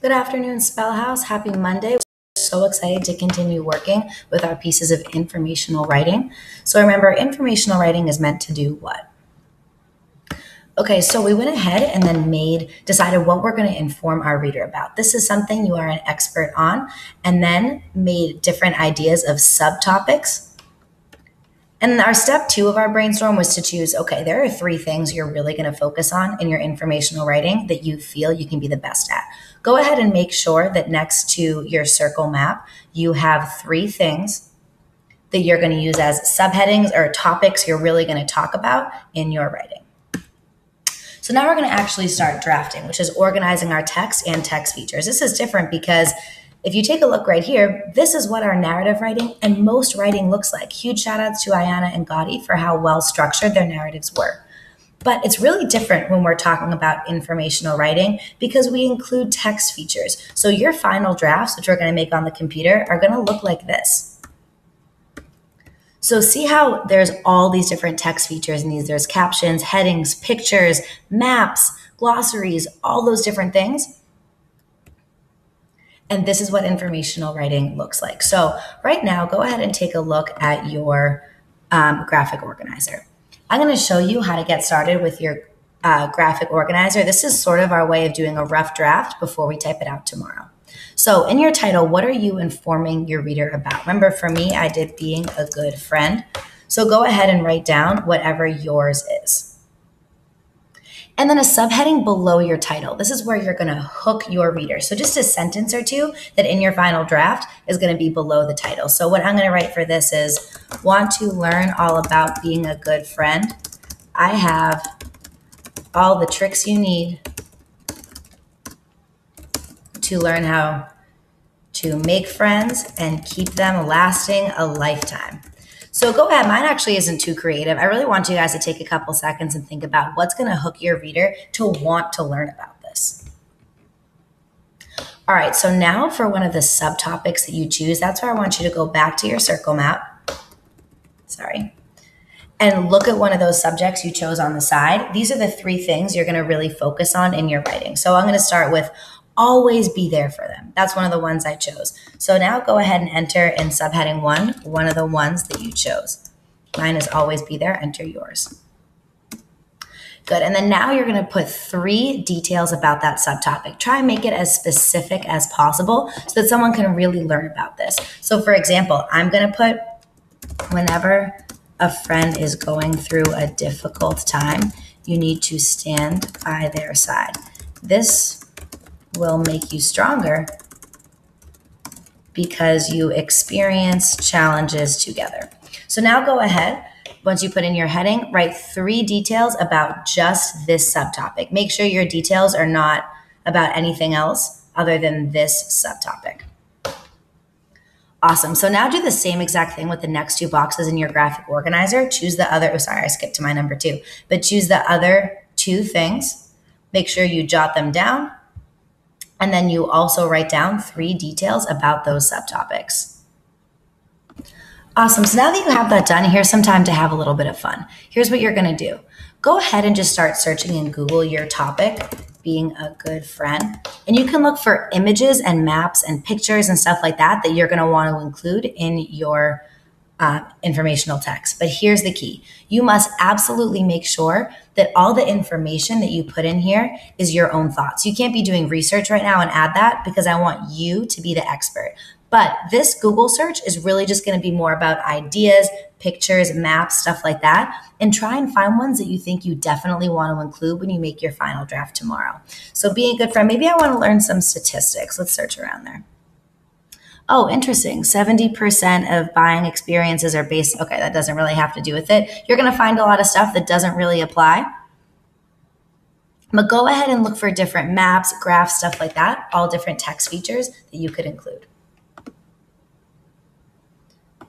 Good afternoon, Spell House. Happy Monday. We're so excited to continue working with our pieces of informational writing. So remember, informational writing is meant to do what? Okay, so we went ahead and then decided what we're going to inform our reader about. This is something you are an expert on, and then made different ideas of subtopics. And our step 2 of our brainstorm was to choose, okay, there are 3 things you're really going to focus on in your informational writing that you feel you can be the best at. Go ahead and make sure that next to your circle map, you have 3 things that you're going to use as subheadings or topics you're really going to talk about in your writing. So now we're going to actually start drafting, which is organizing our text and text features. This is different because if you take a look right here, this is what our narrative writing and most writing looks like. Huge shout outs to Ayana and Gotti for how well structured their narratives were. But it's really different when we're talking about informational writing because we include text features. So your final drafts, which we're going to make on the computer, are going to look like this. So see how there's all these different text features in these. There's captions, headings, pictures, maps, glossaries, all those different things. And this is what informational writing looks like. So right now, go ahead and take a look at your graphic organizer. I'm going to show you how to get started with your graphic organizer. This is sort of our way of doing a rough draft before we type it out tomorrow. So in your title, what are you informing your reader about? Remember, for me, I did being a good friend. So go ahead and write down whatever yours is. And then a subheading below your title. This is where you're going to hook your reader. So just a sentence or two that in your final draft is going to be below the title. So what I'm going to write for this is, want to learn all about being a good friend? I have all the tricks you need to learn how to make friends and keep them lasting a lifetime. So go ahead. Mine actually isn't too creative. I really want you guys to take a couple seconds and think about what's going to hook your reader to want to learn about this. All right, so now for one of the subtopics that you choose, that's where I want you to go back to your circle map. And look at one of those subjects you chose on the side. These are the 3 things you're going to really focus on in your writing. So I'm going to start with always be there for them. That's one of the ones I chose. So now go ahead and enter in subheading 1 of the ones that you chose. Mine is always be there, enter yours. Good, and then now you're gonna put 3 details about that subtopic. Try and make it as specific as possible so that someone can really learn about this. So for example, I'm gonna put, whenever a friend is going through a difficult time, you need to stand by their side. This will make you stronger because you experience challenges together. So now go ahead, once you put in your heading, write 3 details about just this subtopic. Make sure your details are not about anything else other than this subtopic. Awesome. So now do the same exact thing with the next 2 boxes in your graphic organizer. Choose the other, I skipped to my number 2, but choose the other 2 things. Make sure you jot them down. And then you also write down 3 details about those subtopics. Awesome. So now that you have that done, here's some time to have a little bit of fun. Here's what you're going to do. Go ahead and just start searching in Google your topic, being a good friend. And you can look for images and maps and pictures and stuff like that that you're going to want to include in your informational text. But here's the key. You must absolutely make sure that all the information that you put in here is your own thoughts. You can't be doing research right now and add that because I want you to be the expert. But this Google search is really just going to be more about ideas, pictures, maps, stuff like that. And try and find ones that you think you definitely want to include when you make your final draft tomorrow. So being a good friend, maybe I want to learn some statistics. Let's search around there. Oh, interesting. 70% of buying experiences are based. Okay, that doesn't really have to do with it. You're going to find a lot of stuff that doesn't really apply. But go ahead and look for different maps, graphs, stuff like that, all different text features that you could include.